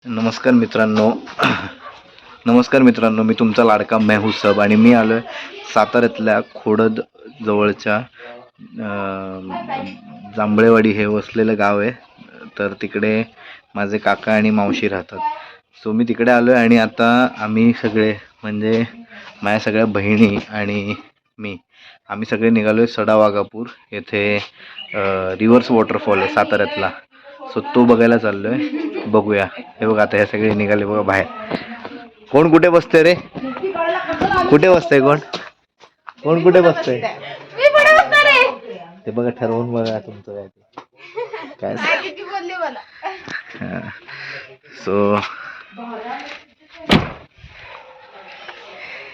नमस्कार मित्रांनो, मी तुमचा लाडका मेहू सब आणि मी आलोय साताऱ्यातल्या खोडद जवळच्या जांभळेवाडी हे वसलेलं गाव आहे. तर तिकडे माझे काका आणि मावशी राहतात. सो मी तिकडे आलोय आणि आता आम्ही सगळे म्हणजे माझ्या सगळ्या बहिणी आणि आम्ही सगळे निघालोय सडावाघापूर येथे रिव्हर्स वॉटरफॉल आहे साताऱ्यातला. सो तो बघायला चाललोय. बघूया. हे बघा आता हे सगळे निघाले बघा बाहेर. कोण कुठे बसते रे? कुठे बसते कोण कुठे बसते? ते बघा ठरवून बघा तुमचं काय सो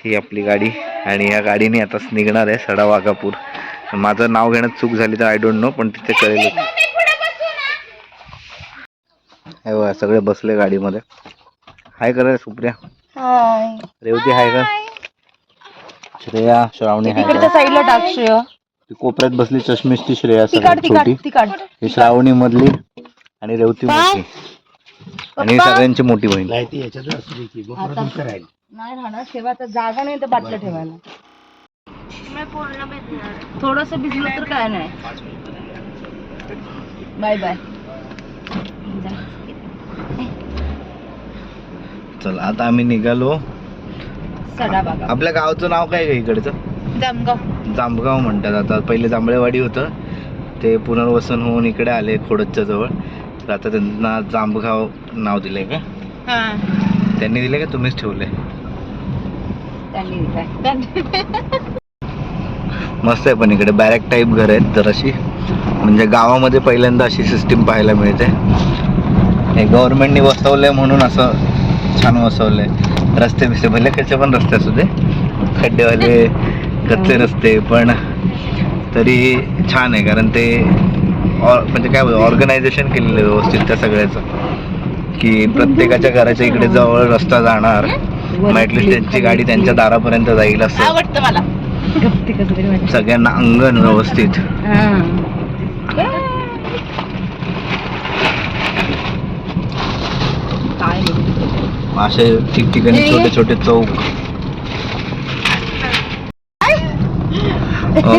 ही आपली गाडी आणि या गाडीने आता निघणार आहे सडावाघापूर. माझं नाव घेण्यात चूक झाली तर आय डोंट नो, पण तिथे कळेल. हे बघा सगळे बसले गाडीमध्ये. हाय करा सुप्रिया. हाय रेवती हाय का? श्रेया, श्रावणी हाय का? साईडला टाक श्रेया. ती कोपऱ्यात बसली चष्मीस ती श्रेया सगळ्यात छोटी. ही श्रावणी मधली आणि रेवती मोठी आणि सगळ्यांची मोठी बहीण. नाही राहणार ठेवा तर जागा नाही तर बाटल्या ठेवायला. थोडस भिजलं तर काय नाही. Bye bye. चला आता आम्ही निघालो. सडावाघा. आपल्या गावचं नाव काय का इकडचं? जांभगाव म्हणतात. आता पहिले जांभळेवाडी होतं, ते पुनर्वसन होऊन इकडे आले खोडदच्या जवळ. तर आता त्यांना जांभगाव नाव दिलंय का? त्यांनी दिले का तुम्हीच ठेवले? मस्त आहे. पण इकडे बॅरेक टाईप घर आहेत जराशी, म्हणजे गावामध्ये पहिल्यांदा अशी सिस्टीम पाहायला मिळते. हे गव्हर्नमेंटनी बसवलंय म्हणून असं छान बसवलंय. रस्ते बिस्ते भले कसे पण रस्ते असू दे, खड्डेवाले कच्चे रस्ते, पण तरी छान आहे. कारण ते म्हणजे काय ऑर्गनायझेशन केलेलं आहे व्यवस्थित त्या सगळ्याचं, की प्रत्येकाच्या घराच्या इकडे जवळ रस्ता जाणार, ॲटलिस्ट त्यांची गाडी त्यांच्या दारापर्यंत जाईल असं. आवडतं मला. सगळ्यांना अंगण व्यवस्थित. असे ठिकठिकाणी छोटे छोटे चौक.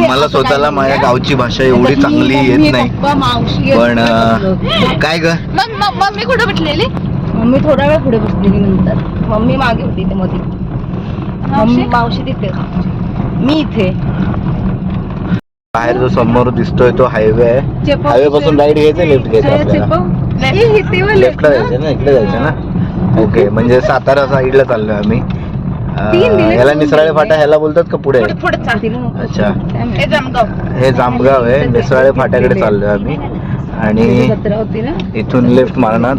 मला स्वतःला माझ्या गावची भाषा एवढी चांगली येत नाही, पण काय ग. मम्मी कुठे बसलेली? मम्मी थोडा वेळ पुढे बसलेली, नंतर मम्मी मागे होती ते मध्ये. मम्मी मावशी तिथे, मी इथे. बाहेर जो समोर दिसतोय तो हायवे आहे. हायवे पासून राईट घ्यायचं, लेफ्ट घ्यायचं आपल्याला? लेफ्टला जायचं ना, इकडे जायचं ना. ओके, म्हणजे सातारा साईडला चाललोय आम्ही. ह्याला निसराळे फाटा ह्याला बोलतात का पुढे? अच्छा, हे जामगाव आहे. निसराळे फाट्याकडे चाललोय आम्ही आणि इथून लेफ्ट मारणार.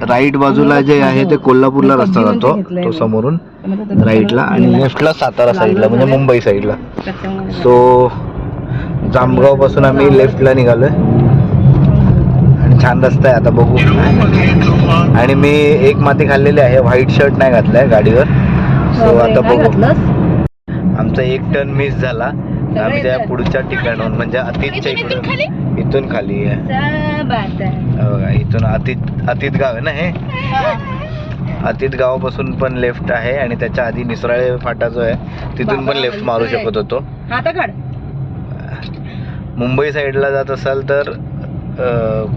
राईट बाजूला जे आहे ते कोल्हापूरला रस्ता जातो, तो समोरून राईटला, आणि लेफ्टला सातारा साईडला म्हणजे मुंबई साईडला. सो जामगाव पासून आम्ही लेफ्टला निघालोय आणि छान रस्ता आहे. आता बघू. आणि मी एक माती खाल्लेली आहे, व्हाईट शर्ट नाही घातलाय गाडीवर. सो आता बघू. आमचा एक टर्न मिस झाला, आम्ही त्या पुढच्या ठिकाणाहून म्हणजे अतीतच्या इकडून, इथून खाली आहे बघा. इथून अतीत गाव आहे ना हे. अतीत गावापासून पण लेफ्ट आहे आणि त्याच्या आधी निसराळे फाटा जो आहे तिथून पण लेफ्ट मारू शकत होतो. मुंबई साईडला जात असाल तर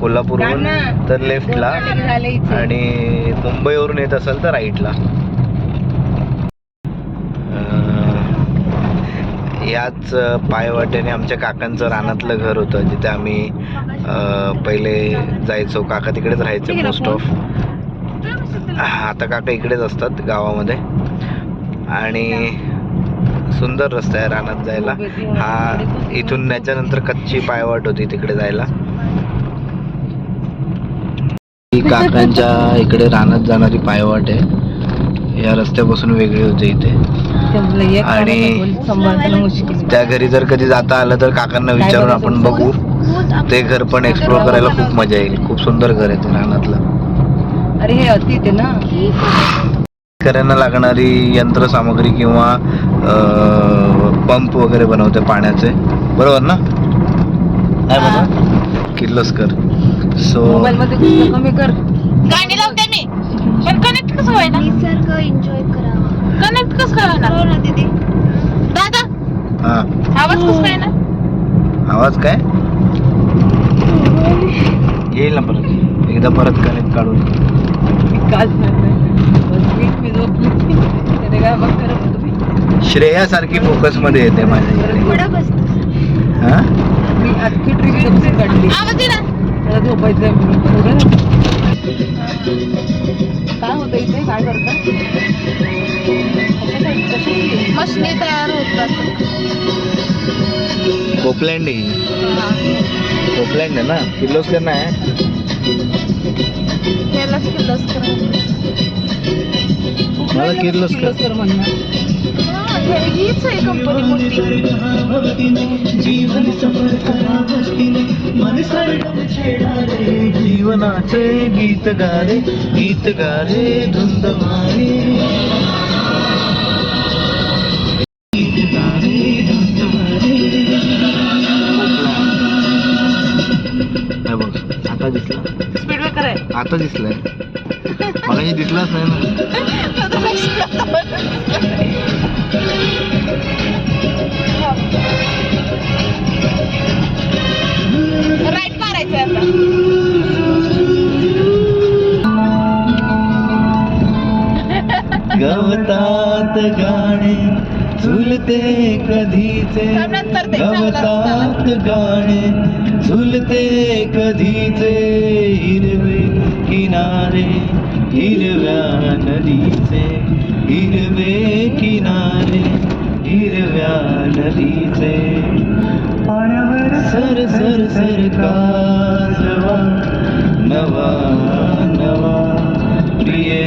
कोल्हापूरहून तर लेफ्टला, आणि मुंबईवरून येत असाल तर राईटला. याच पायवाटेने आमच्या काकांचं रानातलं घर होतं, जिथे आम्ही पहिले जायचो. काका तिकडेच राहायचे मोस्ट ऑफ. आता काका इकडेच असतात गावामध्ये. आणि सुंदर रस्ता आहे रानात जायला. हा इथून त्याच्यानंतर कच्ची पायवाट होती तिकडे जायला. ही काकांच्या इकडे रानात जाणारी पायवाट आहे. या रस्त्यापासून वेगळी होते इथे. आणि त्या घरी जर कधी जाता आलं तर काकांना विचारून आपण बघू. ते घर पण एक्सप्लोर करायला खूप मजा येईल. खूप सुंदर घर आहे ते रानातलं. अरे हे अति ते ना, शेतकऱ्यांना लागणारी यंत्रसामग्री किंवा पंप वगैरे बनवते पाण्याचे, बरोबर ना? काय म्हणा किर्लोस्कर. सो मोबाईल मध्ये कमी कर, गाणी लावते मी. कनेक्ट कसं व्हायला? निसर्ग एन्जॉय करावा. कनेक्ट कसं काय होणार ना दीदी? दादा हा आवाज कसं काय ना? आवाज काय येईल ना परत एकदा परत कनेक्ट काढून. श्रेया सारखी फोकस मध्ये येते माझ्या इकडे. पुढं बसतो. हा मी अख्खी ट्रिप काढली. आवाज येणार त्याला झोपायचंय म्हणून. काय होतं इथे काय करता? मशनी तयार होतात. कोपलँड कोपलँड आहे ना किर्लोस्कर नाही यालाच किर्लोस्कर मला किर्लोस्कर म्हणणार. हीच आहे कंपनी मोठी. जीवनाचे गीत गारे धुंद मारे. आता दिसला स्पीड ब्रेकर आहे. आता दिसलाय मला हे दिसलाच नाही ना. राईट मारायचंय आता. गवतात गाणे झुलते कधीचे नंतर ते गवतात गाणे झुलते कधीचे हिरवे किनारे हिरव्या नदीचे हिरवे किनारे हिरव्या नदीचे पाण्यावर सर सर सर काजवा नवा नवा प्रिये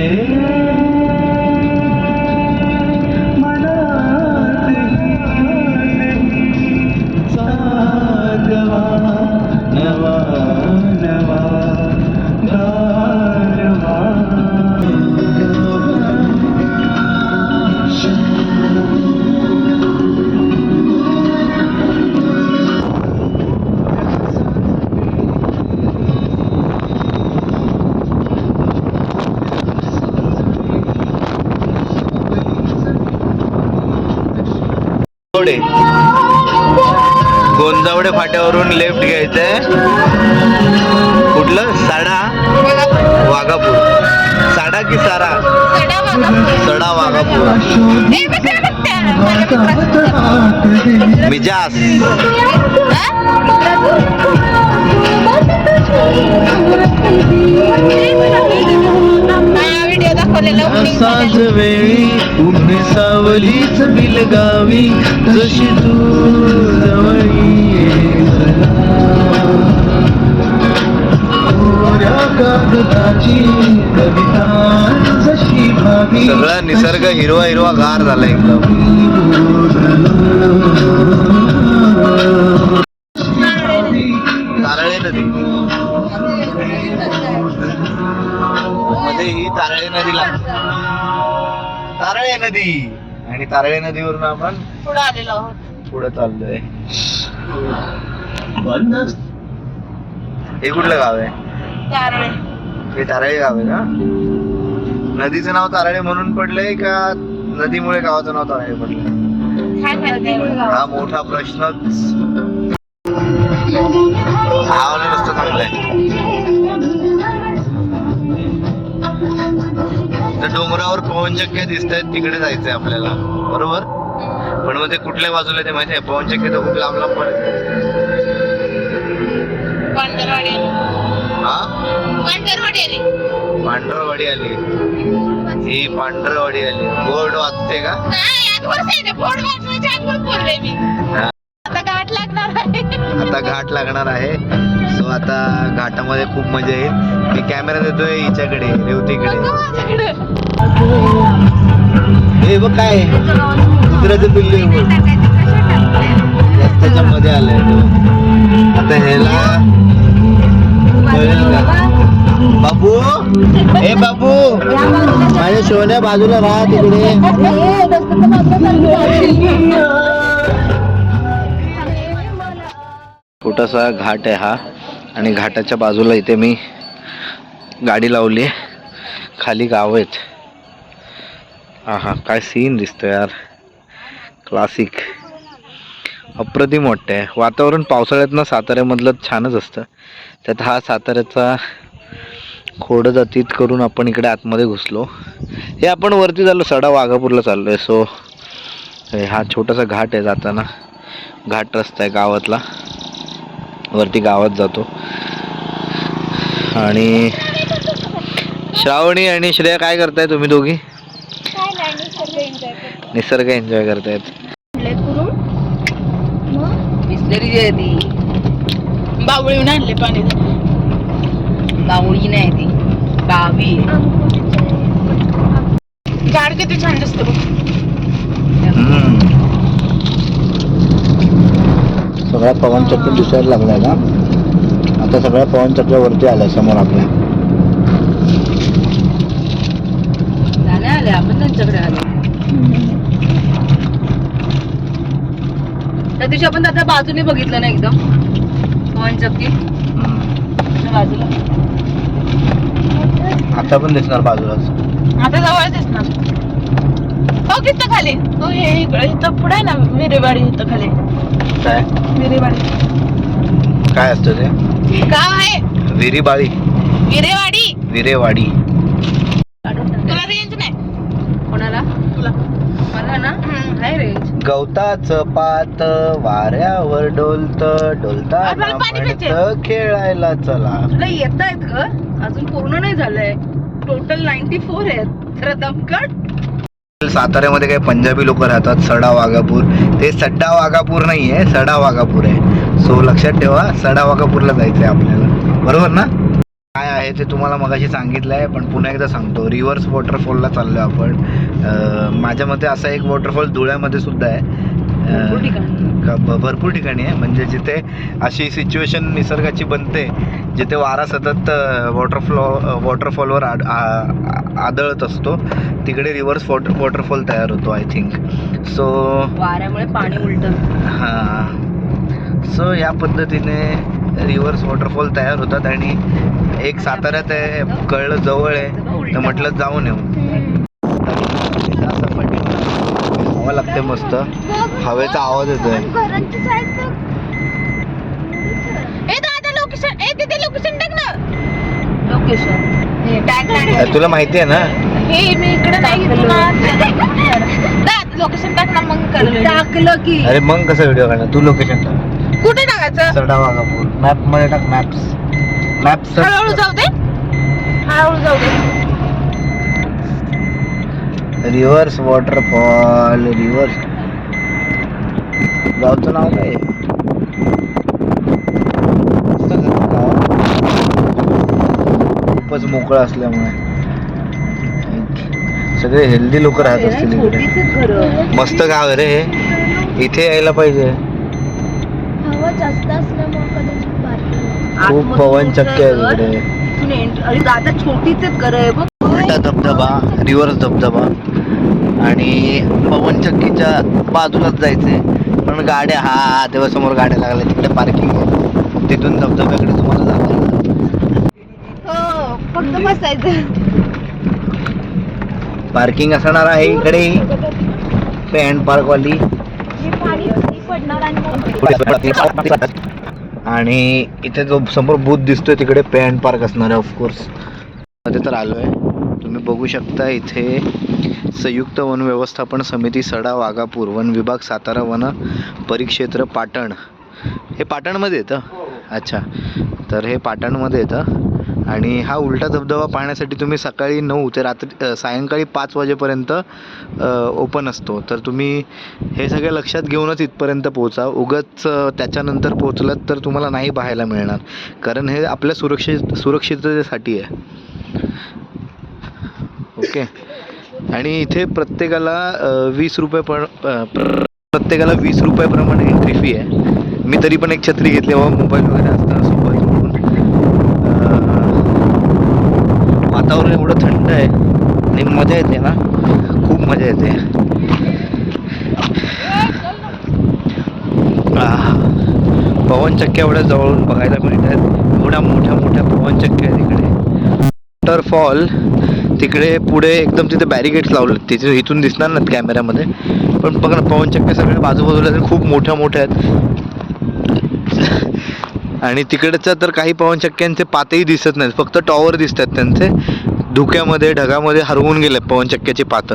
नवा नवा गारवा. गोंजावडे फाट्यावरून लेफ्ट घ्यायचंय. कुठलं साडा वाघापूर साडा की सारा सडा वाघापूर मिजास. व्हिडिओ दाखवलेला साज वेळी उन्हे सावलीच बिलगावी जशी तू जवळी सगळा निसर्ग हिरवा हिरवा गार झाला एकदम. तारळे नदी मध्ये ही तारळे नदी लागते. तारळे नदी आणि तारळे नदीवरून आपण पुढे आलेलो आहोत. पुढे चाललोय. हे कुठलं गाव आहे? तारळे. हे तारळे गाव आहे का? नदीचं नाव तारळे म्हणून पडलंय का नदीमुळे गावाचं नाव तारळे पडलंय? हा मोठा प्रश्नच. आवाज रस्ता चांगला आहे. तर डोंगरावर पवनचक्क्या दिसत आहेत तिकडे जायचंय आपल्याला बरोबर. पण मग ते कुठल्या बाजूला ते माहिती आहे? पवनचक्की तर खूप लांब लांब पडत. हा पांढरवाडी आली. ही पांढरवाडी आली. बोर्ड वाचते का? आता घाट लागणार आहे. आता घाट लागणार आहे. सो आता घाटामध्ये खूप मजा येईल. मी कॅमेरा देतोय हिच्याकडे रेवतीकडे. हे बघ काय कुत्र्याचं पिल्लू रस्त्याच्या मध्ये आलंय. आता ह्याला बाबू ए बाबू माझ्या सोन्या बाजूला राहा तिकडे. छोटासा घाट आहे हा आणि घाटाच्या बाजूला इथे मी गाडी लावली. खाली गाव आहेत आहा काय सीन दिसतो यार, क्लासिक, अप्रतिम वाटतंय. वातावरण पावसाळ्यात ना साताऱ्यामधलं छानच असतं. त्यात हा साताऱ्याचा खोडजातीत करून आपण इकडे आतमध्ये घुसलो. हे आपण वरती झालो, सडा वाघापूरला चाललोय. सो हा छोटासा घाट आहे, जाताना घाट रस्ता आहे गावातला, वरती गावात जातो. आणि श्रावणी आणि श्रेया काय करताय तुम्ही दोघी? निसर्ग एन्जॉय करतायत. बिस्लरी जी आहे ती बावळीहून आणले पाणी. बावळी नाही, ती बावी आहे. झाड किती छान दिसतं बघ. सगळ्या पवनचक्की दिसायला लागलाय ना आता, सगळ्या पवनचक्क्या वरती आल्या समोर आपल्या. झाले आले, आपण त्यांच्याकडे आलो. त्या दिवशी आपण त्या बाजूने बघितलं ना एकदम पवनचक्की बाजूला. आता पण दिसणार बाजूलाच. आता जवळ दिसणार. हो किती खाली, हो हे इथं पुढे आहे ना विरेवाडी, इथं खाली काय विरेवाडी. काय असतं ते? गाव आहे विरेबाळी, विरेवाडी. विरेवाडी. तुला रेंज नाही. कोणाला? तुला मला ना आहे रेंज. गवताचं पात वाऱ्यावर डोलत डोलता आपल्याला पाणी प्यायचंय. म्हणतं खेळायला चला. तुला येत आहेत ग, अजून पूर्ण नाही झालंय. टोटल 94 आहेत. जरा दमकट. साताऱ्यामध्ये काही पंजाबी लोक राहतात, सडा वाघापूर. ते सड्डा वाघापूर नाही आहे, सडा वाघापूर आहे. सो लक्षात ठेवा, सडा वाघापूरला जायचं आहे आपल्याला, बरोबर ना? काय आहे ते तुम्हाला मगाशी सांगितलं आहे, पण पुन्हा एकदा सांगतो. रिव्हर्स वॉटरफॉलला चाललो आपण. माझ्या मते असा एक वॉटरफॉल धुळ्यामध्ये सुद्धा आहे. भरपूर ठिकाणी आहे, म्हणजे जिथे अशी सिच्युएशन निसर्गाची बनते, जिथे वारा सतत वॉटरफॉलवर आदळत असतो, तिकडे रिव्हर्स वॉटरफॉल तयार होतो आय थिंक. सो वाऱ्यामुळे पाणी उलटं. हां, सो या पद्धतीने रिव्हर्स वॉटरफॉल तयार होतात. आणि एक साताऱ्यात आहे, कळलं जवळ आहे, तर म्हटलं जाऊन येऊ. हवा लागते मस्त, हवेचा आवाज येतोय. लोकेशन लोकेशन टाक ना. लोकेशन तुला माहिती आहे ना? हे मी इकडे नाही लोकेशन टाक ना, मग कळलं. टाकलं की. अरे मग कसं व्हिडिओ काढणार? तू लोकेशन टाक. कुठे टाकायचं? सडा वाघापूर मॅप मध्ये टाक. मॅप्स हळूहळू जाऊ दे, हळूहळू जाऊ दे. Reverse waterfall. रिव्हर्स गावचं नाव काय? खूपच मोकळं असल्यामुळे सगळे हेल्दी लोक राहत असतील इकडे. मस्त गाव आहे रे हे, इथे यायला पाहिजे. हवा जास्त असल्यामुळे कदाचित बारीक. खूप पवनचक्की आहे इकडे. अरे दादा छोटीच घर आहे बघ. उलटा धबधबा, रिव्हर्स धबधबा, आणि पवनचक्कीच्या बाजूलाच जायचंय. पण गाड्या, हा तेव्हा समोर गाड्या लागल्या, तिकडे पार्किंग आहे, तिथून धबधब्याकडे तुम्हाला जाता. हो, फक्त बसायचं. पार्किंग असणार आहे इकडे, पॅन पार्क वाली. आणि इथे जो समोर बूथ दिसतोय तिकडे पे अँड पार्क असणार आहे ऑफकोर्स. मध्ये तर आलो आहे, तुम्ही बघू शकता इथे संयुक्त वन व्यवस्थापन समिती सडा वाघापूर, वन विभाग सातारा, वन परिक्षेत्र पाटण. हे पाटणमध्ये येतं? अच्छा, तर हे पाटणमध्ये येतं. आणि हा उलटा धबधबा पाहण्यासाठी तुम्ही सकाळी 9 ते सायंकाळी 5 वाजेपर्यंत ओपन असतो. तर तुम्ही हे सगळं लक्षात घेऊनच इथपर्यंत पोहोचा. उगाच त्याच्यानंतर पोहोचलात तर तुम्हाला नाही पाहायला मिळणार, कारण हे आपल्या सुरक्षिततेसाठी आहे. ओके. आणि इथे प्रत्येकाला 20 रुपये प्रत्येकाला 20 रुपयाप्रमाणे एंट्री फी आहे. मी तरी पण एक छत्री घेतली, व मोबाईल वगैरे असतं सोबत म्हणून. वातावरण एवढं थंड आहे आणि मजा येते ना, खूप मजा येते. पवनचक्क्या एवढ्या जवळून बघायला मिळतात. एवढ्या मोठ्या मोठ्या पवनचक्क्या आहेत इकडे. वॉटरफॉल तिकडे पुढे एकदम तिथे बॅरिकेड्स लावले, तिथे इथून दिसणार नाहीत कॅमेऱ्यामध्ये, पण बघा ना पवनचक्क्या सगळे बाजूबाजूला खूप मोठ्या मोठ्या आहेत. आणि तिकडच्या तर काही पवनचक्क्यांचे पातही दिसत नाहीत, फक्त टॉवर दिसतात त्यांचे. धुक्यामध्ये ढगामध्ये हरवून गेले पवनचक्क्याची पातं.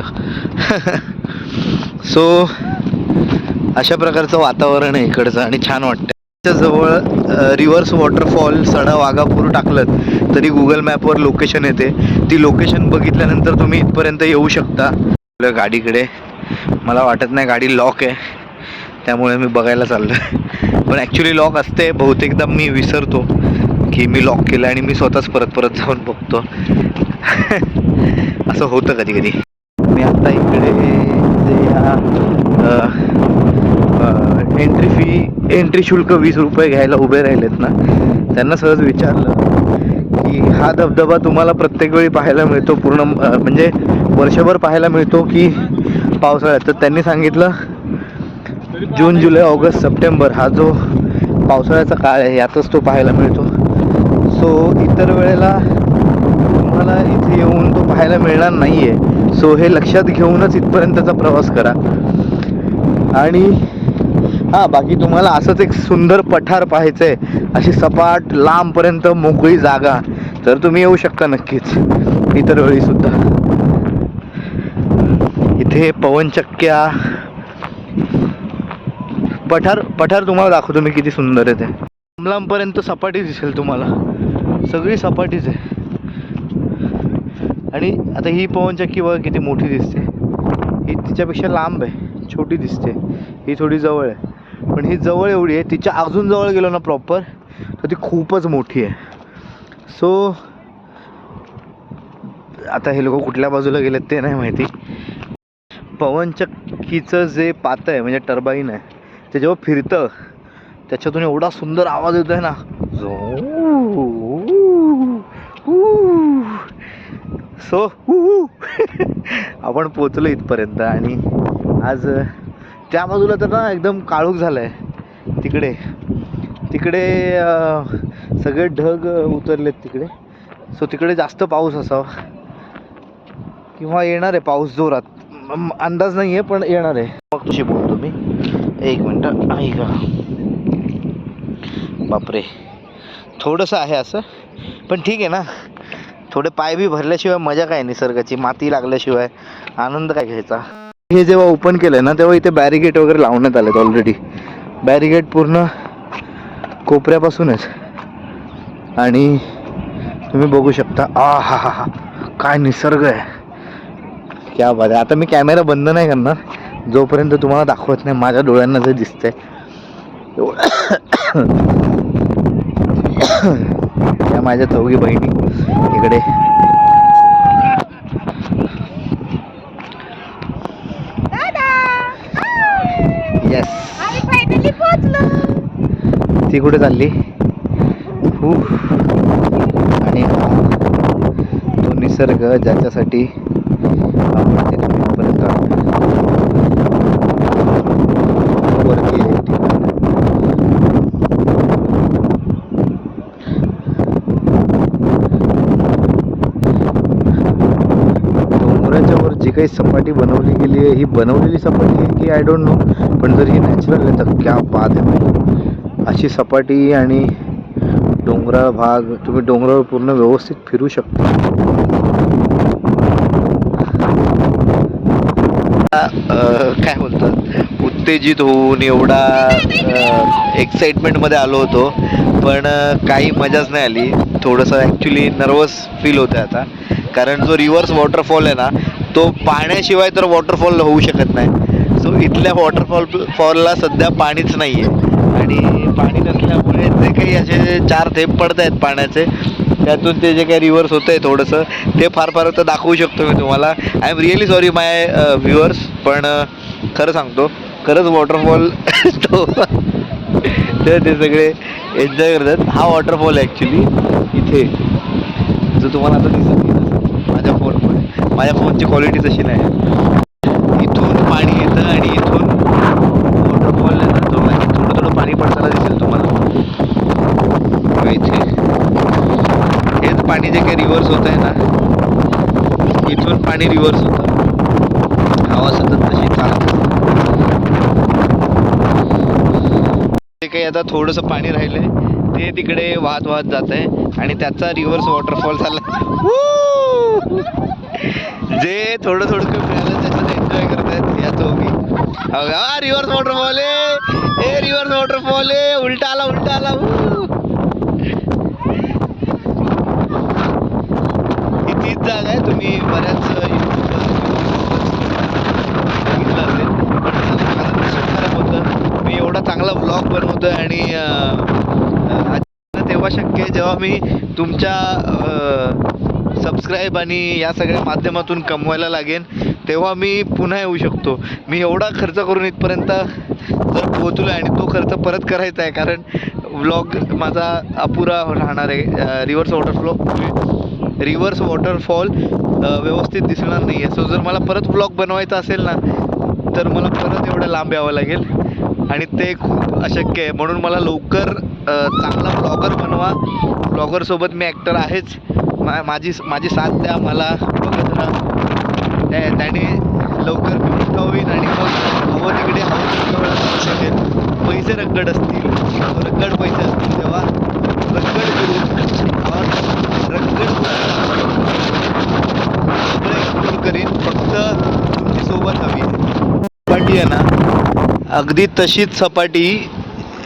सो अशा प्रकारचं वातावरण आहे इकडचं आणि छान वाटतं. जवळ रिव्हर्स वॉटरफॉल सडा वाघापूर टाकलं तरी गुगल मॅपवर लोकेशन येते. ती लोकेशन बघितल्यानंतर तुम्ही इथपर्यंत येऊ शकता. आपल्या गाडीकडे मला वाटत नाही गाडी लॉक आहे, त्यामुळे मी बघायला चाललो आहे. पण ॲक्च्युली लॉक असते, बहुतेकदा मी विसरतो की मी लॉक केलं आणि मी स्वतःच परत जाऊन बघतो. असं होतं कधी कधी. मी आत्ता इकडे जे एंट्री शुल्क 20 रुपये घ्यायला उभे राहिलेत ना, त्यांना सहज विचारलं की हा धबधबा तुम्हाला प्रत्येक वेळी पाहायला मिळतो, पूर्ण म्हणजे वर्षभर पाहायला मिळतो की पावसाळ्यात? तर त्यांनी सांगितलं जून, जुलै, ऑगस्ट, सप्टेंबर हा जो पावसाळ्याचा काळ आहे यातच तो पाहायला मिळतो. सो इतर वेळेला तुम्हाला इथे येऊन तो पाहायला मिळणार नाही आहे. सो हे लक्षात घेऊनच इथपर्यंतचा प्रवास करा. आणि हां, बाकी तुम्हाला असंच एक सुंदर पठार पाहायचं आहे, अशी सपाट लांबपर्यंत मोकळी जागा, तर तुम्ही येऊ शकता नक्कीच इतर वेळीसुद्धा. इथे पवनचक्क्या पठार तुम्हाला दाखवतो मी किती सुंदर आहे ते. लांबपर्यंत सपाटी दिसेल तुम्हाला, सगळी सपाटीच आहे. आणि आता ही पवनचक्की बघा किती मोठी दिसते, ही तिच्यापेक्षा लांब आहे, छोटी दिसते. ही थोडी जवळ आहे, पण ही जवळ एवढी आहे, तिच्या अजून जवळ गेलो ना प्रॉपर तर ती खूपच मोठी आहे. सो आता हे लोक कुठल्या बाजूला गेलेत ते नाही माहिती. पवनचक्कीचं जे पातं आहे म्हणजे टर्बाईन आहे, ते जेव्हा फिरतं त्याच्यातून एवढा सुंदर आवाज येतो आहे ना. सो आपण पोचलो इथपर्यंत. आणि आज त्या बाजूला तर ना एकदम काळोख झालं आहे. तिकडे सगळे ढग उतरलेत तिकडे. सो तिकडे जास्त पाऊस असावा किंवा येणार आहे पाऊस जोरात, अंदाज नाही आहे पण येणार आहे. मग तुझी बोलतो मी, एक मिनटं. ऐका, बापरे, थोडंसं आहे असं, पण ठीक आहे ना. थोडे पाय बी भरल्याशिवाय मजा काय निसर्गाची, माती लागल्याशिवाय आनंद काय घ्यायचा. हे जेव्हा ओपन केलं ना तेव्हा इथे बॅरिगेट वगैरे लावण्यात आलेत ऑलरेडी. बॅरिगेट पूर्ण कोपऱ्यापासूनच. आणि तुम्ही बघू शकता, हा हा हा काय निसर्ग आहे, क्या बात आहे. आता मी कॅमेरा बंद नाही करणार जोपर्यंत तुम्हाला दाखवत नाही माझ्या डोळ्यांना जे दिसतंय. या माझ्या चौघी बहिणी इकडे. येस, ती कुठे चालली? आणि तो निसर्ग ज्याच्यासाठी आपण तिथपर्यंत वरती आहे. डोंगराच्या वर जी काही सपाटी बनवली गेली आहे, ही बनवलेली सपाटी आहे की आय डोंट नो, पण जर ही नॅचरल आहे तर क्या बात आहे. अशी सपाटी आणि डोंगराळ भाग, तुम्ही डोंगरावर पूर्ण व्यवस्थित फिरू शकता. काय बोलतात, उत्तेजित होऊन एवढा एक्साइटमेंटमध्ये आलो होतो, पण काही मजाच नाही आली. थोडंसं ॲक्च्युली नर्वस फील होतं आता, कारण जो रिव्हर्स वॉटरफॉल आहे ना तो पाण्याशिवाय तर वॉटरफॉल होऊ शकत नाही. सो इथल्या वॉटरफॉलला सध्या पाणीच नाही आहे, आणि पाणी नसल्यामुळे जे काही असे 4 थेंब पडत आहेत पाण्याचे, त्यातून ते जे काही रिव्हर्स होतं आहे थोडंसं ते फार तर दाखवू शकतो मी तुम्हाला. I am really sorry my viewers, पण खरं सांगतो, खरंच वॉटरफॉल ते सगळे एन्जॉय करतात. हा वॉटरफॉल आहे ॲक्च्युली इथे, जो तुम्हाला आता दिसत माझ्या फोनची क्वालिटी तशी नाही. इथून पाणी येतं आणि इथून वॉटरफॉल येतो, थोडं पाणी पडताना दिसेल तुम्हाला इथे. हेच पाणी जे काही रिव्हर्स होत आहे ना इथून पाणी रिव्हर्स होतं, हवा सतत तशी चालत असते. ते काही आता थोडंसं पाणी राहिलंय ते तिकडे वाहत वाहत जात आहे आणि त्याचा रिव्हर्स वॉटरफॉल झाला. जे थोडं थोडं काही मिळालं त्याच्यात एन्जॉय करतायत या चौघी. रिव्हर्स वॉटरफॉल आहे, रिव्हर्स वॉटरफॉल आहे, उलटा आला उलटा आला. ही तीच जागा आहे, तुम्ही बऱ्याच बघितलं असेल. पण माझं नशीब खराब होतं, मी एवढा चांगला ब्लॉग बनवतोय आणि तेव्हा शक्य आहे जेव्हा मी तुमच्या सबस्क्राईब आणि या सगळ्या माध्यमातून कमवायला लागेन, तेव्हा मी पुन्हा येऊ शकतो. मी एवढा खर्च करून इथपर्यंत जर पोहोचलो आणि तो खर्च परत करायचा आहे, कारण व्लॉग माझा अपुरा राहणार आहे. रिव्हर्स वॉटरफॉल व्यवस्थित दिसणार नाही आहे. सो जर मला परत व्लॉग बनवायचा असेल ना, तर मला परत एवढं लांब यावं लागेल आणि ते खूप अशक्य आहे. म्हणून मला लवकर चांगला ब्लॉगर बनवा. ब्लॉगरसोबत मी ॲक्टर आहेच, माझी साथ द्या मला, बघत राहा. त्याने लवकर मी मोठा होईन आणि मग हवं तिकडे हवं तिकडे वेळा जाऊ शकेल. पैसे रगड असतील, रगड पैसे असतील तेव्हा रगड करीन. फक्त तुमची सोबत हवी. सपाटी आहे ना, अगदी तशीच सपाटी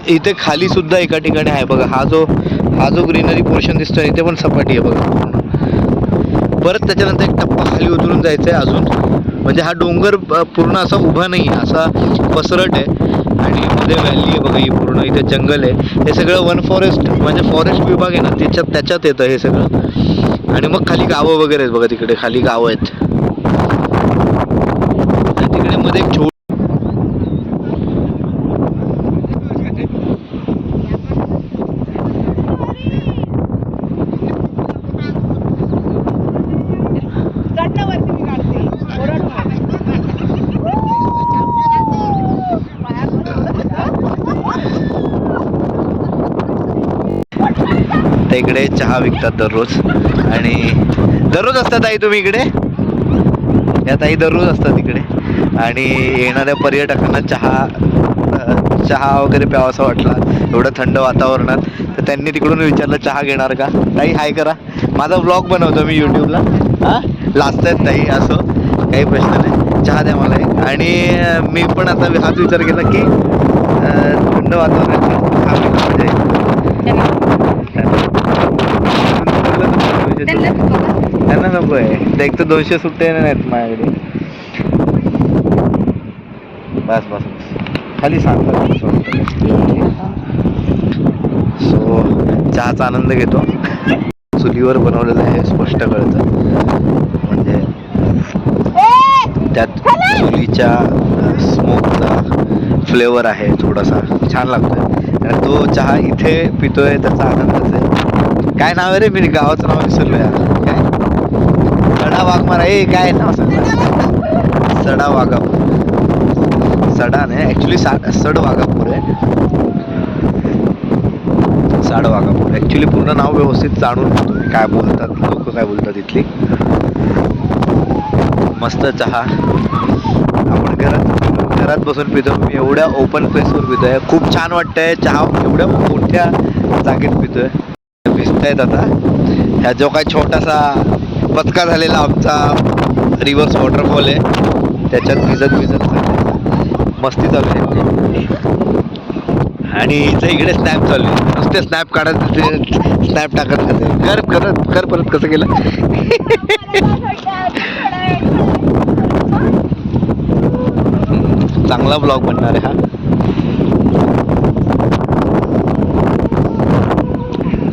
इथे खाली सुद्धा एका ठिकाणी आहे बघा. हा जो ग्रीनरी पोर्शन दिसतोय इथे पण सपाटी आहे बघा. परत त्याच्यानंतर एक टप्पा खाली उतरून जायचं आहे अजून. म्हणजे हा डोंगर पूर्ण असा उभा नाही आहे, असा पसरट आहे आणि मध्ये व्हॅली आहे बघा. ही पूर्ण इथे जंगल आहे. हे सगळं वन फॉरेस्ट म्हणजे फॉरेस्ट विभाग आहे ना, त्याच्यात येतं हे सगळं. आणि मग खाली गावं वगैरे आहेत बघा, तिकडे खाली गावं आहेत. आणि तिकडे मध्ये एक इकडे चहा विकतात दररोज. आणि दररोज असतात ताई तुम्ही इकडे? या ताई दररोज असतात इकडे. आणि येणाऱ्या पर्यटकांना चहा वगैरे प्यावासा वाटला एवढं थंड वातावरणात, तर त्यांनी तिकडून विचारलं चहा घेणार का. ताई हाय करा, माझा व्लॉग बनवतो मी यूट्यूबला. लाजतायत ताई, असं काही प्रश्न नाही, चहा द्या मला एक. आणि मी पण आता हाच विचार केला की थंड वातावरणात म्हणजे त्यांना नको आहे. एक तर 200 सुट्टे नाहीत माझ्याकडे. बस खाली सांगतात. सो चहाचा आनंद घेतो. चुलीवर बनवलेलं आहे, स्पष्ट कळतं. म्हणजे त्यात चुलीच्या स्मोकचा फ्लेवर आहे, थोडासा छान लागतोय. तो चहा इथे पितोय त्याचा आनंदच आहे. काय नाव आहे रे, मी गावाचं नाव विसरलो यार. काय सडा वाघमारा, काय नाव सांग. सडा वाघापूर. सडा नाही ॲक्च्युली सड वाघापूर आहे. साड वाघापूर ॲक्च्युली पूर्ण नाव व्यवस्थित जाणून घेतो काय बोलतात लोक, काय बोलतात इथली. मस्त चहा आपण घरात बसून पितो. मी एवढ्या ओपन स्पेसवर पितोय, खूप छान वाटतंय. चहा एवढ्या मोठ्या जागेत पितोय. भिजतायत आता. ह्या जो काय छोटासा पचका झालेला आमचा रिव्हर्स वॉटरफॉल आहे, त्याच्यात भिजत मस्ती चालू आहे. आणि इथं इकडे स्नॅप चालू आहे, नुसते स्नॅप काढत स्नॅप टाकत राहते. कर परत कसं केलं. चांगला ब्लॉग बनणार आहे हा.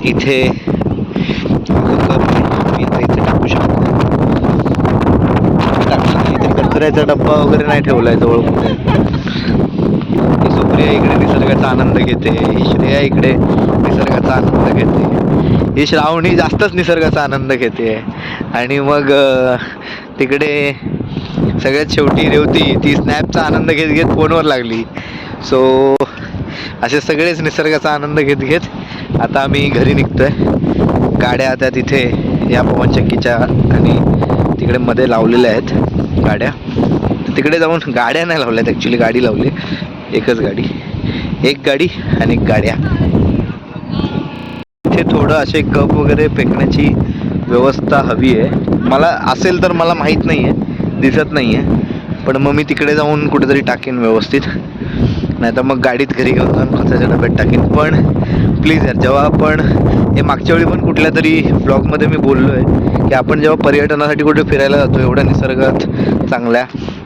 इथे इथे टाकू शकतो. कचऱ्याचा डब्बा वगैरे नाही ठेवलाय जवळ कुठे. सुप्रिया इकडे निसर्गाचा आनंद घेते, श्रेया इकडे निसर्गाचा आनंद घेते, ही श्रावणी जास्तच निसर्गाचा आनंद घेते. आणि मग तिकडे सगळ्यात शेवटी रेवती, ती स्नॅपचा आनंद घेत फोनवर लागली. सो असे सगळेच निसर्गाचा आनंद घेत आता आम्ही घरी निघतोय. गाड्या त्या तिथे या पवनचक्कीच्या आणि तिकडे तिकडे मध्ये लावलेल्या आहेत गाड्या. तिकडे जाऊन गाड्या नाही लावल्यात, ॲक्च्युली गाडी लावली, एकच गाडी, एक गाडी आणि एक गाड्या. इथे थोडं असे कप वगैरे फेकण्याची व्यवस्था हवी आहे. मला असेल तर, मला माहीत नाही आहे, दिसत नाही आहे, पण मग मी तिकडे जाऊन कुठेतरी टाकीन व्यवस्थित, नाही तर मग गाडीत घरी घेऊन जाऊन कचऱ्याच्या डब्यात टाकीन. पण प्लीज यार, जेव्हा आपण हे मागच्या वेळी पण कुठल्या तरी ब्लॉगमध्ये मी बोललो आहे की आपण जेव्हा पर्यटनासाठी कुठे फिरायला जातो एवढ्या निसर्गात चांगल्या,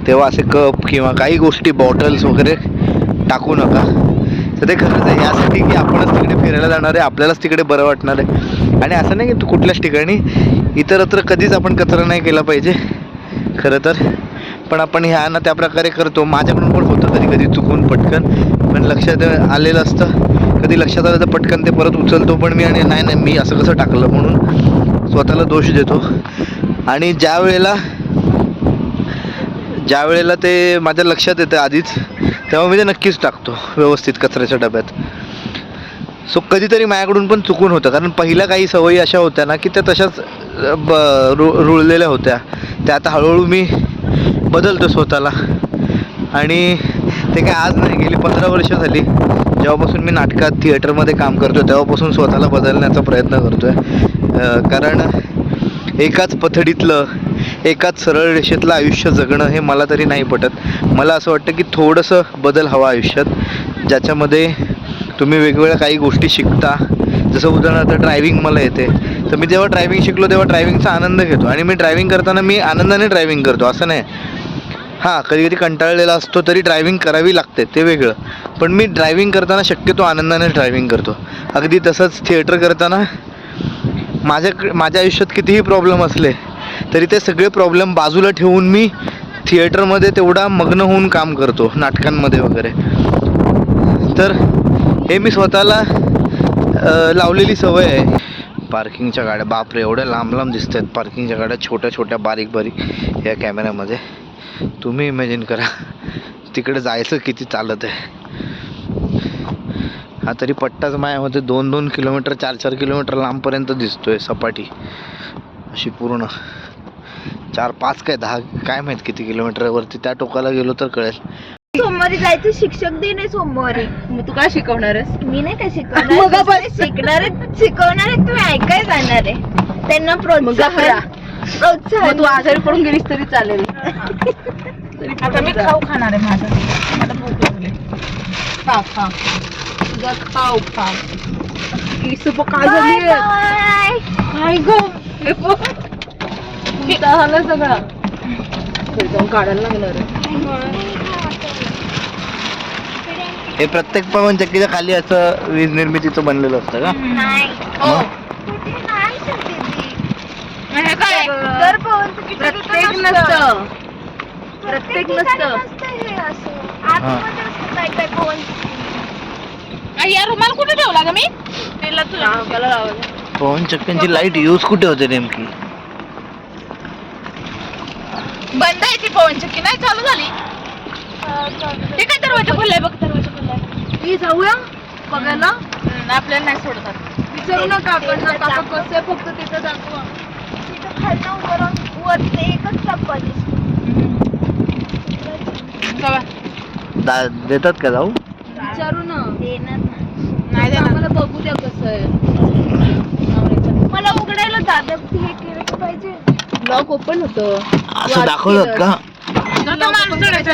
तेव्हा असे कप किंवा काही गोष्टी बॉटल्स वगैरे टाकू नका. तर ते खरंच आहे यासाठी की आपणच तिकडे फिरायला जाणार आहे, आपल्यालाच तिकडे बरं वाटणार आहे. आणि असं नाही की तू कुठल्याच ठिकाणी इतरत्र कधीच आपण कचरा नाही केला पाहिजे खरं तर, पण आपण ह्या ना त्या प्रकारे करतो. माझ्याकडून पण होतं कधी कधी चुकून पटकन, पण लक्षात आलेलं असतं, कधी लक्षात आलं तर पटकन ते परत उचलतो पण मी, आणि नाही मी असं कसं टाकलं म्हणून स्वतःला दोष देतो. आणि ज्या वेळेला ते माझ्या लक्षात येतं आधीच, तेव्हा मी ते नक्कीच टाकतो व्यवस्थित कचऱ्याच्या डब्यात. सो कधीतरी माझ्याकडून पण चुकून होतं, कारण पहिल्या काही सवयी अशा होत्या ना की त्या तशाच रुळलेल्या होत्या. त्या आता हळूहळू मी बदलतो स्वतःला. आणि ते काय आज नाही, गेली 15 वर्ष झाली जेव्हापासून मी नाटकात थिएटरमध्ये काम करतो तेव्हापासून स्वतःला बदलण्याचा प्रयत्न करतो आहे. कारण एकाच पथडीतलं, एकाच सरळ रेषेतलं आयुष्य जगणं हे मला तरी नाही पटत. मला असं वाटतं की थोडंसं बदल हवा आयुष्यात, ज्याच्यामध्ये तुम्ही वेगवेगळ्या काही गोष्टी शिकता. जसं उदाहरणार्थ ड्रायव्हिंग मला येते, तर मी जेव्हा ड्रायव्हिंग शिकलो तेव्हा ड्रायव्हिंगचा आनंद घेतो, आणि मी ड्रायव्हिंग करताना मी आनंदाने ड्रायव्हिंग करतो, असं नाही. हां, कधी कधी कंटाळलेला असतो तरी ड्रायव्हिंग करावी लागते, ते वेगळं, पण मी ड्रायव्हिंग करताना शक्यतो आनंदाने ड्रायव्हिंग करतो. अगदी तसंच थिएटर करताना माझ्या आयुष्यात कितीही प्रॉब्लेम असले तरी ते सगळे प्रॉब्लेम बाजूला ठेवून मी थिएटरमध्ये तेवढा मग्न होऊन काम करतो, नाटकांमध्ये वगैरे. तर हे मी स्वतःला लावलेली सवय आहे. पार्किंगच्या गाड्या, बापरे एवढ्या लांब लांब दिसत आहेत पार्किंगच्या गाड्या, छोट्या छोट्या बारीक बारीक या कॅमेऱ्यामध्ये. तुम्ही इमॅजिन करा तिकडे जायचं किती चालत आहे. हा तरी पट्टाच मायामध्ये 2-2 किलोमीटर 4-4 किलोमीटर लांबपर्यंत दिसतोय सपाटी अशी पूर्ण. 4-5 काय 10 काय माहीत किती किलोमीटरवरती, त्या टोकाला गेलो तर कळेल. सोमवारी जायचं, शिक्षक दिन आहे सोमवारी. मग तू काय शिकवणार आहेस? मी नाही काय शिकवणार, शिकवणार आहे तुम्ही ऐकाय जाणार आहे. त्यांना प्रोत्साहन. मग तू आजारी पडून गेलीस तरी चालेल. आता मी खाऊ खाणार आहे, मला भूक लागली. खा तुझा खाऊ खा. काय बाय झाली बाय. काय ग, हे बघ पिता झालं सगळं. घरी जाऊन काढायला लागणार आहे. हे प्रत्येक पवनचक्कीच्या खाली असं वीज निर्मितीचं बनलेलं असतं का? नाही. मग? कुठे नाही शकते हे काय दर पवनचक्कीचं प्रत्येक ठिकाण नसतं. प्रत्येक प्रत्येक नसतं. हे असं आतमध्ये असतं काय काय पवनचक्की. या रुमाल कुठे ठेवला ग मी? तिला तुला नाकाला लावायचं. पवनचक्क्यांची लाईट यूज कुठे होते नेमकी? बंद आहे ती पवनचक्की, नाही चालू झाली. ते काय दरवाजा खोललाय बघ, दरवाजा खोललाय. मी जाऊया बघायला. आपल्याला नाही सोडतात. विचारू ना काकांना, काका कसं आहे फक्त तिथं दाखवा. तिथं खालनं वर वरती एकच टप्पा दिसतो. देतात का जाऊ? विचारू ना. देणार नाही. नाही देणार. आम्हाला बघू द्या कसं आहे. मला उघडायला दादा हे केलं पाहिजे. लॉक ओपन होतं. असं दाखवलं का? आता माणूस चढायचा.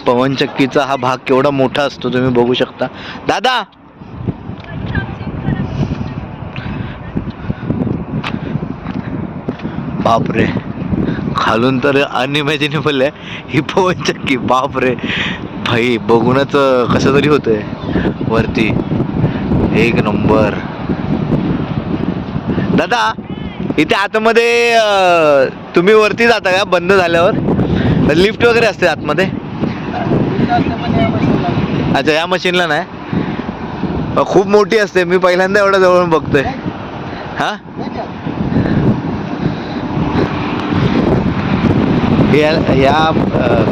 पवनचक्कीचा हा भाग केवढा मोठा असतो तुम्ही बघू शकता. दादा बापरे, खालून तर अनइमॅजिनेबल आहे ही पवनचक्की. बापरे भाई, बघूनच कसं तरी होतंय वरती. एक नंबर. दादा इथे आतमध्ये तुम्ही वरती जाता का बंद झाल्यावर? लिफ्ट वगैरे असते आतमध्ये? अच्छा, या मशीनला नाही, खूप मोठी असते. मी पहिल्यांदा एवढ्या जवळून बघतोय. हा, या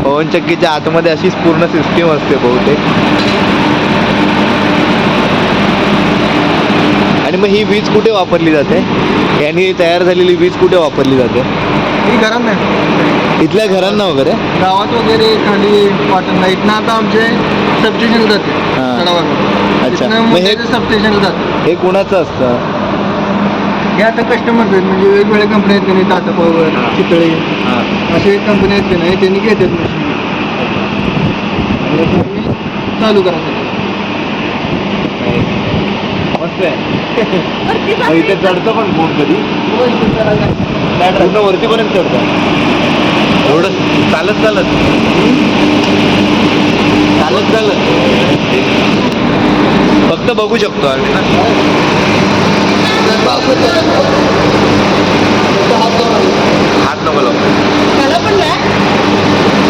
पवनचक्कीच्या आतमध्ये अशीच पूर्ण सिस्टीम असते बहुतेक. आणि मग ही वीज कुठे वापरली जाते? यांनी तयार झालेली वीज कुठे वापरली जाते? ही घरात नाही, इथल्या घरांना वगैरे? गावात वगैरे खाली पाटणला. इथनं आता आमचे सबस्टेशन जाते हां. सडावर. अच्छा. इथनं मग हे सबस्टेशन जाते. हे कुणाचं असतं? हे आता कस्टमर्स आहेत, म्हणजे वेगवेगळ्या कंपन्या आहेत की नाही, टाटा पॉवर, चितळे, हां. असे कंपनी आहेत की नाही, त्यांनी घेतात मशीन चालू करायसाठी. मस्त आहे. मग इथे चढतं पण कोण कधी? पूर्ण वरतीपर्यंत चढतं एवढं चालत चालत चालत चालत फक्त बघू शकतो आम्ही ना. हात नको लावतो. त्याला पण नाही,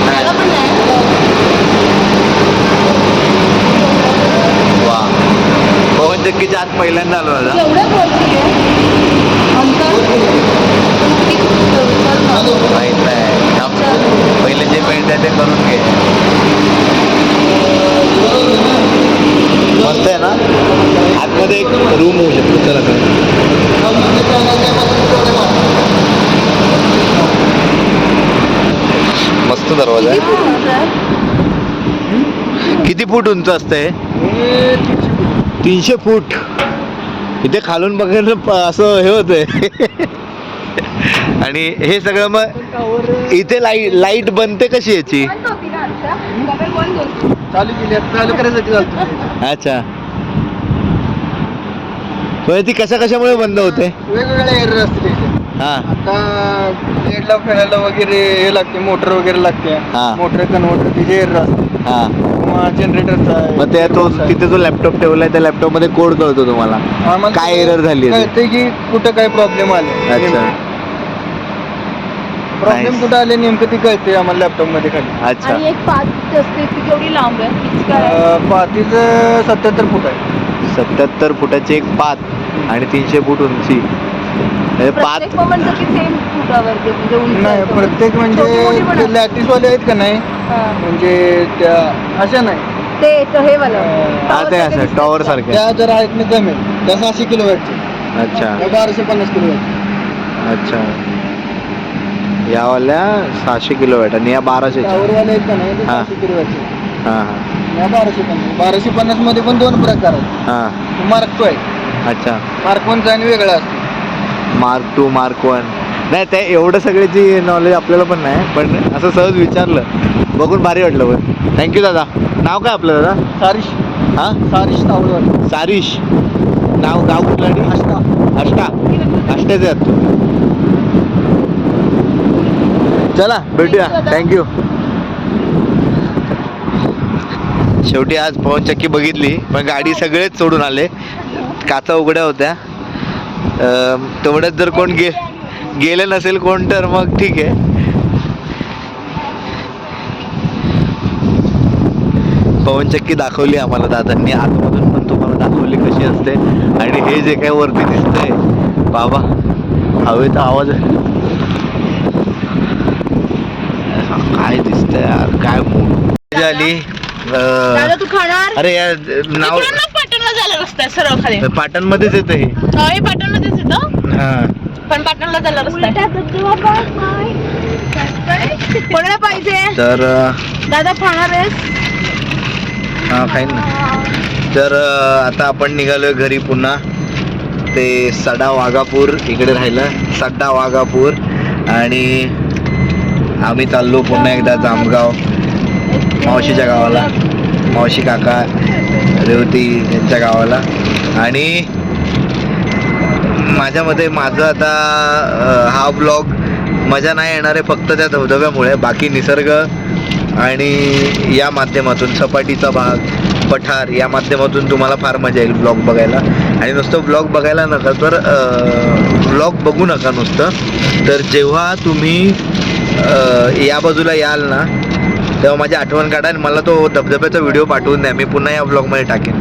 त्याला पण नाही. वा, पवन चक्कीच्या आत पहिल्यांदा आलो दादा. एवढं बोलते माहित नाही. थांब. पहिले जे मिळतंय ते करून घे. मस्त आहे ना. आतमध्ये एक रूम होऊ शकतो. चला मस्त दरवाजा आहे. किती फूट उंच असतंय? 300 फूट. इथे खालून बघायला असं हे होतंय. आणि हे सगळं मग इथे लाईट बनते कशी याची? चालू केली, आता चालू करायसाठी चालतो. अच्छा. पण ती कशामुळे बंद होते? वेगवेगळ्या एरर असते त्याचे. हा. आता ब्लेडला फिरायला वगैरे हे लागते, मोटर वगैरे लागते. हा. मोटर कन्व्हर्टर तिचे एरर असते, हा. किंवा जनरेटरचा. मग ते तो तिथे जो लॅपटॉप ठेवलाय त्या लॅपटॉप मध्ये कोड कळतो तुम्हाला काय एरर झाली? कळते की कुठं काय प्रॉब्लेम आले. अच्छा. Problem Nice. कुठं आले नेमकं ती कळते आम्हाला लॅपटॉप मध्ये खाली. अच्छा. आणि एक पाच असते ती केवढी लांब आहे? किती काय आहे? पातीचं 77 फूट आहे. 77 फुटाची एक पात आणि 300 फूट उंची. म्हणजे पात. प्रत्येक मोमेंट की सेम फुटावरती म्हणजे उंच नाही, आहे. प्रत्येक छोटी मोठी पण म्हणजे असते. लॅटिसवाले आहेत का नाही, हा. म्हणजे त्या अशा नाही, ते हे वालं हा, ते असं टॉवर सारखे. त्या जर आहेत ना कमी, त्या 600 किलोवॅटचे, अच्छा. त्या 1250 किलोवॅट. अच्छा. यावाल्या 600 किलोवॅट आणि या 1200. टॉवरवाले आहेत का नाही, ते हा. 600 किलोवॅटचे. हा हा या 1250 मध्ये पण 2 प्रकार आहेत. हा. मार्क 2 आहे. अच्छा. मार्क 1चा आणि वेगळा असतो. मार्क 2 मार्क 1 नाही, ते एवढं सगळ्याची नॉलेज आपल्याला पण नाही, पण असं सहज विचारलं, बघून भारी वाटलं. पण थँक्यू दादा. नाव काय आपलं दादा? सारिश. हां. सारिश तावडवाले. सारिश. गाव कुठलं? आणि अष्टा. अष्टाचे आहात तुम्ही. चला भेटूया. थँक्यू. शेवटी आज पवन चक्की बघितली, पण गाडी सगळेच सोडून आले. काचा उघड्या होत्या. तेवढ्यात जर कोण गेलं नसेल कोण तर मग ठीक आहे. पवन चक्की दाखवली आम्हाला दादांनी, आतमधून पण तुम्हाला दाखवली कशी असते. आणि हे जे काय वरती दिसतंय बाबा, हवेचा आवाज काय दिसतंय यार, काय मूड झाली. दादा तू खाणार? अरे यार नाव पाटणला जायला रस्ता आहे सरळ खाली. पाटण मध्येच येतं हे. हे पाटणमध्येच येतं, हा. पण पाटणला जायला रस्ता आहे. कोणाला पाहिजे? तर दादा खाणार आहेस? हा खाईन ना. तर आता आपण निघालोय घरी पुन्हा. ते सडा वाघापूर इकडे राहिलं, सड्डा वाघापूर. आणि आम्ही चाललो पुन्हा एकदा जामगाव मावशीच्या गावाला, मावशी काका रेवती यांच्या गावाला. आणि माझ्या मते माझं आता हा ब्लॉग मजा नाही येणार आहे फक्त त्या धबधब्यामुळे. बाकी निसर्ग आणि या माध्यमातून सपाटीचा भाग, पठार या माध्यमातून तुम्हाला फार मजा येईल ब्लॉग बघायला. आणि नुसतं ब्लॉग बघायला नका तर ब्लॉग बघू नका नुसतं. तर जेव्हा तुम्ही या बाजूला याल ना, तेव्हा माझी आठवण काढा आणि मला तो धबधब्याचा व्हिडिओ पाठवून द्या. मी पुन्हा या ब्लॉगमध्ये टाकेन.